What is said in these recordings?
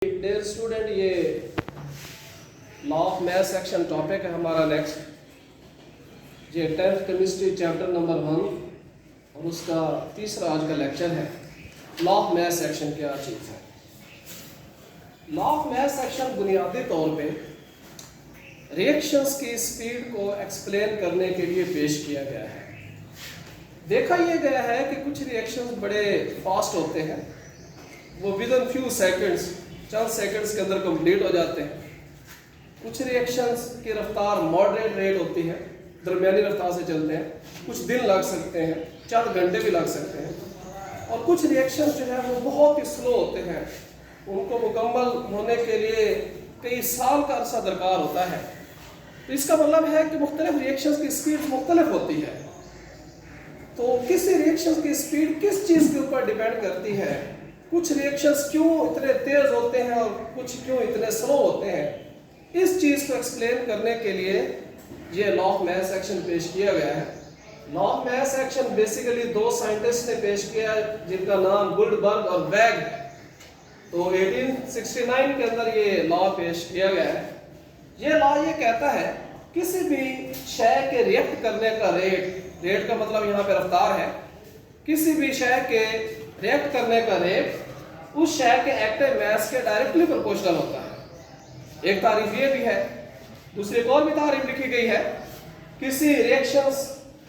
Dear student, ये law of math section topic है हमारा नेक्स्ट। ये 10th केमिस्ट्री चैप्टर नंबर 1 और उसका तीसरा आज का लेक्चर है। लॉ ऑफ मैथ सेक्शन क्या चीज़ है? लॉ ऑफ मैथ सेक्शन बुनियादी तौर पे रिएक्शंस की स्पीड को एक्सप्लेन करने के लिए पेश किया गया है। देखा यह गया है कि कुछ रिएक्शंस बड़े फास्ट होते हैं, वो with in few seconds, Chand seconds के अंदर कंप्लीट हो जाते हैं। कुछ रिएक्शंस की रफ्तार मॉडरेट रेट होती है, दरमियानी रफ्तार से चलते हैं, कुछ दिन लग सकते हैं, चंद घंटे भी लग सकते हैं। और कुछ रिएक्शंस जो है वो बहुत ही स्लो होते हैं, उनको मुकम्मल होने के लिए कई साल का अरसा दरकार होता है। तो इसका मतलब है कि मुख्तलिफ रिएक्शंस की स्पीड मुख्तलिफ होती है। तो किसी रिएक्शन की स्पीड किस चीज़ के ऊपर डिपेंड करती है? कुछ रिएक्शंस क्यों इतने तेज होते हैं और कुछ क्यों इतने स्लो होते हैं, इस चीज़ को एक्सप्लेन करने के लिए ये लॉ ऑफ मैथ सेक्शन पेश किया गया है। Law of math section basically दो साइंटिस्ट ने पेश किया जिनका नाम गुल्डबर्ग और वेग है। तो 1869 के अंदर ये लॉ पेश किया गया है। ये लॉ ये कहता है किसी भी शय के रिएक्ट करने का रेट का मतलब यहाँ पे रफ्तार है, किसी भी शय के रिएक्ट करने का रेट उस शय के एक्टिव मास के डायरेक्टली प्रोपोर्शनल होता है। एक तारीफ ये भी है, दूसरी एक और भी तारीफ लिखी गई है, किसी रिएक्शंस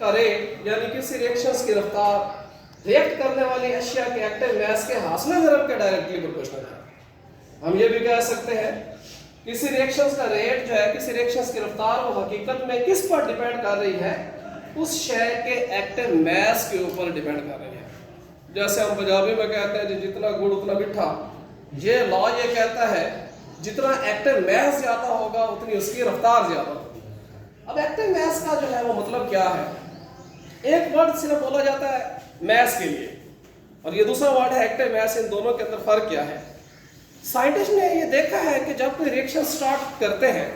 का रेट यानी किसी रिएक्शंस की रफ्तार रिएक्ट करने वाली अशिया के एक्टिव मास के हासिल ज़रब के डायरेक्टली प्रोपोर्शनल है। हम ये भी कह सकते हैं किसी रिएक्शंस का रेट जो है, किसी रिएक्शंस की रफ्तार वो हकीकत में किस पर डिपेंड कर रही है? उस शय के एक्टिव मास के ऊपर डिपेंड कर रही है। जैसे हम पंजाबी में कहते हैं जितना गुड़ उतना मिठा, ये लॉ ये कहता है जितना एक्टिव मास ज्यादा होगा उतनी उसकी रफ्तार ज्यादा होगी। अब एक्टिव मास का जो है वो मतलब क्या है? एक वर्ड सिर्फ बोला जाता है मास के लिए और ये दूसरा वर्ड है एक्टिव मास। इन दोनों के अंदर फर्क क्या है? साइंटिस्ट ने ये देखा है कि जब कोई रिएक्शन स्टार्ट करते हैं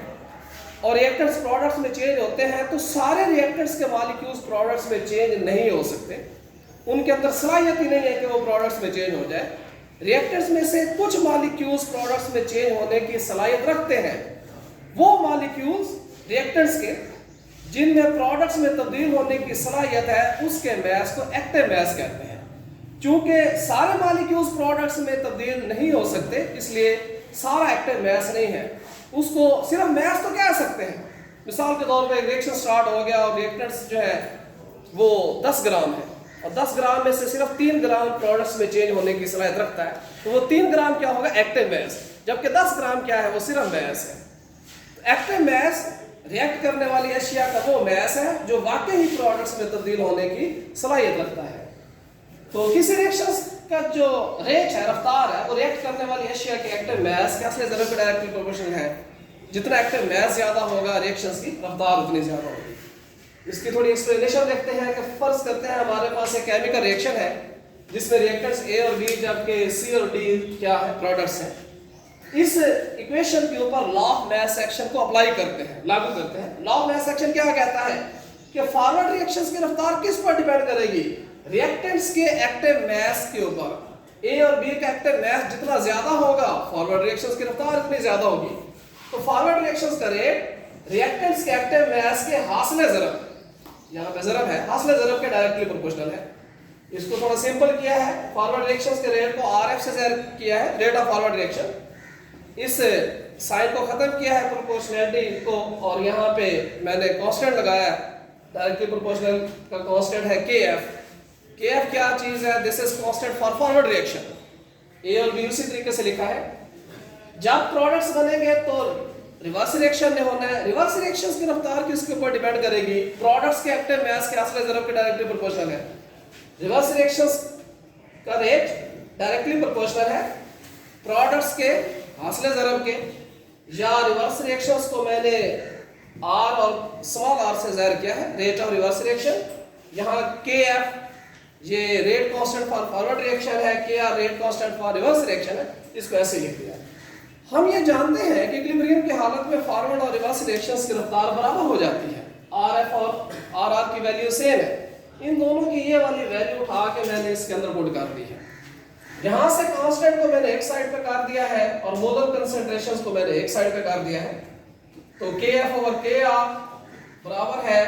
और रिएक्टेंट्स प्रोडक्ट्स में चेंज होते हैं तो सारे रिएक्टेंट्स के मॉलिक्यूल्स प्रोडक्ट्स में चेंज नहीं हो सकते। उनके अंदर सलाहियत ही नहीं है कि वो प्रोडक्ट्स में चेंज हो जाए। रिएक्टेंट्स में से कुछ मॉलिक्यूल्स प्रोडक्ट्स में चेंज होने की सलाहियत रखते हैं। वो मॉलिक्यूल्स रिएक्टेंट्स के जिनमें प्रोडक्ट्स में तब्दील होने की सलाहियत है उसके मास को एक्टिव मास कहते हैं। चूंकि सारे मॉलिक्यूल्स प्रोडक्ट्स में तब्दील नहीं हो सकते इसलिए सारा एक्टिव मास नहीं है, उसको सिर्फ मास तो कह सकते हैं। मिसाल के तौर पे रिएक्शन स्टार्ट हो गया और रिएक्टेंट्स जो है वो 10 ग्राम है और 10 ग्राम में से सिर्फ 3 ग्राम प्रोडक्ट्स में चेंज होने की सलाहियत रखता है, तो वो 3 ग्राम क्या होगा? Active mass. जबकि 10 ग्राम क्या है? वो सिर्फ मास है। एक्टिव मास रिएक्ट करने वाली अशिया का वो मास है जो वाकई ही प्रोडक्ट्स में तब्दील होने की सलाहियत रखता है। तो किसी रिएक्शन का जो रेट है, रफ्तार है, वो रिएक्ट करने वाली अशिया के एक्टिव मास के असली ज़रब के डायरेक्टली प्रोपोर्शनल है। जितना एक्टिव मास ज्यादा होगा रिएक्शंस की रफ्तार उतनी ज्यादा होगी। इसकी थोड़ी एक्सप्लेनेशन देखते हैं कि फर्ज करते हैं हमारे पास एक केमिकल रिएक्शन है जिसमें रिएक्टेंट्स ए और बी जबकि सी और डी क्या है? प्रोडक्ट्स हैं। इस इक्वेशन के ऊपर लॉ ऑफ मैथ सेक्शन को अप्लाई करते हैं, लागू करते हैं। लॉ ऑफ मैथ सेक्शन क्या कहता है कि फॉरवर्ड रिएक्शंस की रफ्तार किस पर डिपेंड करेगी? रिएक्टेंट्स के एक्टिव मास के ऊपर। ए और बी का एक्टिव मास जितना ज्यादा होगा फॉरवर्ड रिएक्शंस की रफ्तार उतनी ज्यादा होगी। तो फॉरवर्ड रिएक्शंस का रेट रिएक्टेंट्स के एक्टिव मास के हासिल ज़रब, यहाँ पे ज़रब है, हासिल ज़रब के डायरेक्टली प्रोपोर्शनल है। इसको थोड़ा सिंपल किया है, फॉरवर्ड रिएक्शंस के रेट को आरएफ से ज़ाहिर किया है, रेट ऑफ फॉरवर्ड रिएक्शन। इस साइन को खत्म किया है प्रोपोर्शनैलिटी को और यहाँ पे मैंने कांस्टेंट लगाया, डायरेक्टली प्रोपोर्शनल का कांस्टेंट है केएफ। केएफ क्या चीज़ है? This is constant for forward reaction. A और बी उसी तरीके से लिखा है। जब प्रोडक्ट्स बनेंगे तो रिवर्स रिएक्शन नहीं होना है। रिवर्स रिएक्शंस की रफ्तार किसके ऊपर डिपेंड करेगी? प्रोडक्ट्स के एक्टिव मास के असली ज़रब के डायरेक्टली प्रोपोर्शनल है। रिवर्स रिएक्शंस का रेट डायरेक्टली प्रोपोर्शनल है प्रोडक्ट्स के हासिल ज़रब के। या रिवर्स रिएक्शंस को मैंने आर और स्मॉल आर से ज़ाहिर किया है, रेट ऑफ रिवर्स रिएक्शन। यहाँ के एफ ये rate constant for forward reaction है, K R rate constant for reverse reaction है। इसको ऐसे लिख दिया। हम ये जानते हैं कि इक्विलिब्रियम की हालत में फॉरवर्ड और रिवर्स रिएक्शंस की रफ्तार बराबर हो जाती है। आर एफ और आर आर की वैल्यू सेम है। इन दोनों की ये वाली वैल्यू उठा के मैंने इसके अंदर पुट कर दी है। यहां से कांस्टेंट को मैंने एक साइड पे कर दिया है और मोलर कंसंट्रेशंस को मैंने एक साइड पे कर दिया है। तो KF ओवर KR बराबर है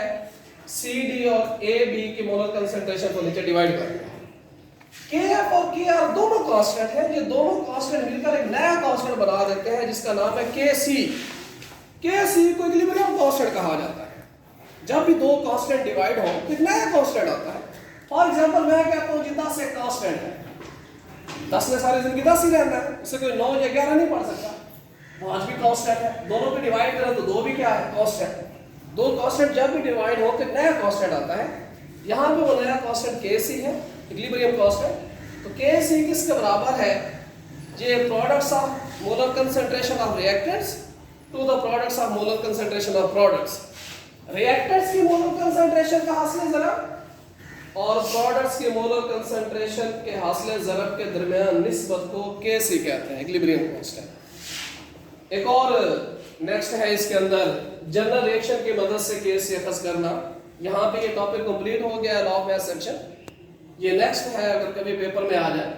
CD और AB की मोलर कंसंट्रेशन को नीचे डिवाइड कर दिया। KF और KR दोनों कांस्टेंट हैं, ये दोनों कांस्टेंट मिलकर एक नया कांस्टेंट बना देते हैं जिसका नाम है KC। KC को इक्विलिब्रियम कांस्टेंट कहा जाता है। जब भी दो कांस्टेंट डिवाइड हो तो एक नया कांस्टेंट आता है। फॉर एग्जांपल मैं कहता हूं जी 10 एक कांस्टेंट है, 10 में सारी जिंदगी 10 ही रहना है, उससे कोई 9 या 11 नहीं पढ़ सकता। 5 भी कांस्टेंट है, दोनों पे डिवाइड करें तो 2 भी क्या है कांस्टेंट। दो कांस्टेंट जब भी डिवाइड हो तो एक नया कांस्टेंट आता है। यहां पे वो नया कांस्टेंट KC है, इक्विलिब्रियम कांस्टेंट। तो KC किसके बराबर है? ये products of molar concentration of reactants to the products of molar concentration of products. Reactants की मोलर कंसंट्रेशन का हासिल ज़रब और प्रोडक्ट्स की मोलर कंसंट्रेशन के हासिल ज़रब के दरमियान निस्बत को KC कहते हैं, इक्विलिब्रियम कांस्टेंट। एक और नेक्स्ट है इसके अंदर जनरल रिएक्शन की मदद से KC अखज़ करना। यहाँ पे ये टॉपिक कंप्लीट हो गया लॉ ऑफ मैथ सेक्शन। ये नेक्स्ट है अगर कभी पेपर में आ जाए।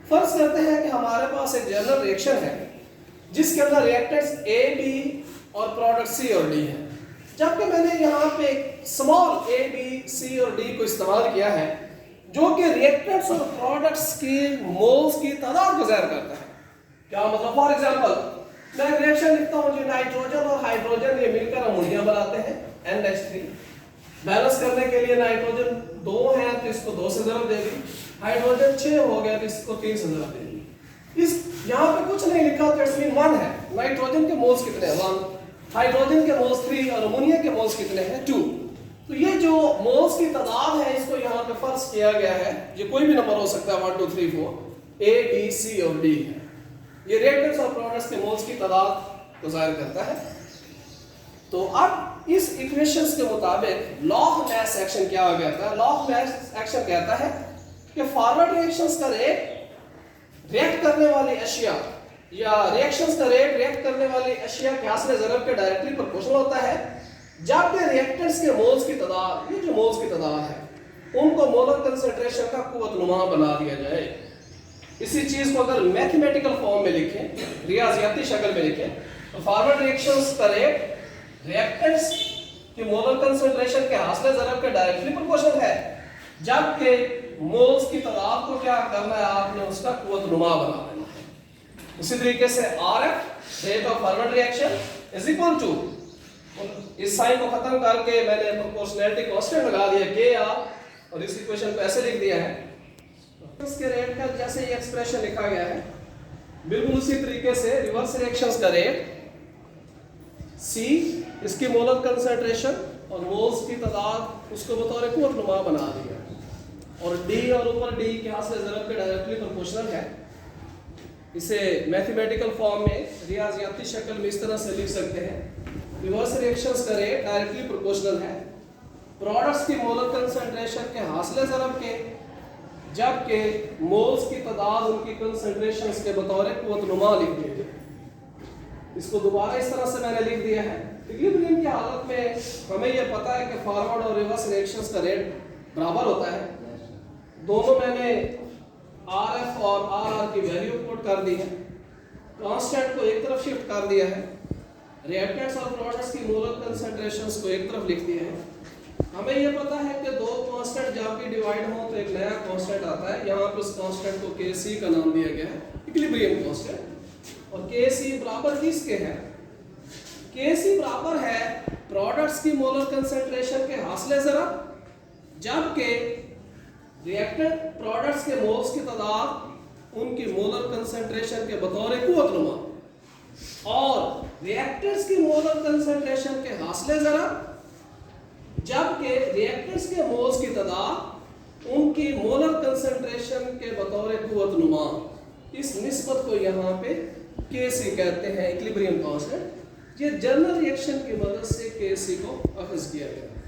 फर्ज करते हैं कि हमारे पास एक जनरल रिएक्शन है जिसके अंदर रिएक्टेंट्स A, B और प्रोडक्ट C और D है। जबकि मैंने यहाँ पे स्मॉल A, B, C और D को इस्तेमाल किया है जो कि रिएक्टेंट्स और प्रोडक्ट्स की मोल्स की तादाद को ज़ाहिर करता है। क्या मतलब? फॉर एग्जांपल मैं एक रिएक्शन लिखता हूँ जो नाइट्रोजन और हाइड्रोजन ये मिलकर अमोनिया बनाते हैं NH3। बैलेंस करने के लिए नाइट्रोजन 2 है तो इसको 2 से ज़रब देगी, हाइड्रोजन 6 हो गया तो इसको 3 से ज़रब देगी। इस यहाँ पे कुछ नहीं लिखा तो इट्स मीन 1 है। नाइट्रोजन के मोल्स कितने हैं? 1। हाइड्रोजन के मोल्स 3 और अमोनिया के मोल्स कितने हैं? 2। तो ये जो मोल्स की तादाद है इसको यहाँ पे फर्ज किया गया है। ये कोई भी नंबर हो सकता है 1 2 3 4 A, B, C और D है। ये रिएक्टेंट्स और प्रोडक्ट्स के मोल्स की तादाद को ज़ाहिर करता है। तो अब इस इक्वेशंस के मुताबिक लॉ ऑफ मास एक्शन क्या हो गया था? लॉ ऑफ मास एक्शन कहता है कि फॉरवर्ड रिएक्शंस का रेट रिएक्ट करने वाली अशिया या रिएक्शंस का रेट रिएक्ट करने वाली अशिया के हासिल ज़रब के डायरेक्टली प्रोपोर्शनल होता है जबकि रिएक्टेंट्स के मोल्स की तादाद, ये जो मोल्स की तादाद है उनको मोलर कंसंट्रेशन का कुव्वतनुमा बना दिया जाए। इसी चीज को अगर मैथमेटिकल फॉर्म में लिखें, रियाजियाती शक्ल में लिखें तो फॉरवर्ड रिएक्शंस का रेट रिएक्टेंट्स की मोलर कंसंट्रेशन के हासिल ज़रब के डायरेक्टली प्रोपोर्शनल है जबकि मोल्स की तादाद को क्या करना है? आपने उसका कुव्वतनुमा बना देना है। उसी तरीके से RF rate of forward reaction is equal to, इस साइन को खत्म करके मैंने प्रोपोर्शनैलिटी कांस्टेंट लगा दिया KR और इस इक्वेशन को ऐसे लिख दिया है। इसके रेट का जैसे ये एक्सप्रेशन लिखा गया है बिल्कुल उसी तरीके से रिवर्स रिएक्शंस का रेट C इसकी मोलर कंसंट्रेशन और मोल्स की तादाद उसको बतौर कुव्वतनुमा बना दिया और D और ऊपर D के हासिल ज़रब के डायरेक्टली प्रोपोर्शनल है। इसे मैथमेटिकल फॉर्म में रियाजियाती शक्ल में इस तरह से लिख सकते हैं। रिवर्स रिएक्शंस का रेट डायरेक्टली प्रोपोर्शनल है प्रोडक्ट्स की मोलर कंसंट्रेशन के हासिल ज़रब के जबकि मोल्स की तादाद उनकी कंसंट्रेशंस के बतौर कुव्वतनुमा लिख दिए गए। इसको दोबारा इस तरह से मैंने लिख दिया है। इक्विलिब्रियम की हालत में हमें यह पता है कि फॉरवर्ड और रिवर्स रिएक्शंस का रेट बराबर होता है। दोनों मैंने RF और RR की वैल्यू पुट कर दी है, कांस्टेंट को एक तरफ शिफ्ट कर दिया है, रिएक्टेंट्स और प्रोडक्ट्स की मोलर कंसंट्रेशंस को एक तरफ लिख दिया है। हमें यह पता है कि दो कांस्टेंट जब भी डिवाइड हो तो एक नया कांस्टेंट आता है। यहाँ पे उस कांस्टेंट को KC का नाम दिया गया है, इक्विलिब्रियम कांस्टेंट। और KC बराबर किसके है? KC बराबर है प्रोडक्ट्स की मोलर कंसंट्रेशन के हासिल ज़रब जबकि रिएक्टेंट प्रोडक्ट्स के मोल्स की तादाद उनकी मोलर कंसंट्रेशन के बतौर कुव्वतनुमा और रिएक्टेंट्स की मोलर कंसंट्रेशन के हासिल ज़रब जबकि रिएक्टेंट्स के मोल्स की तादाद उनकी मोलर कंसंट्रेशन के बतौर कुव्वतनुमा। इस निस्बत को यहाँ पे KC कहते हैं, इक्विलिब्रियम कांस्टेंट। ये जनरल रिएक्शन की मदद से KC को अखज़ किया गया।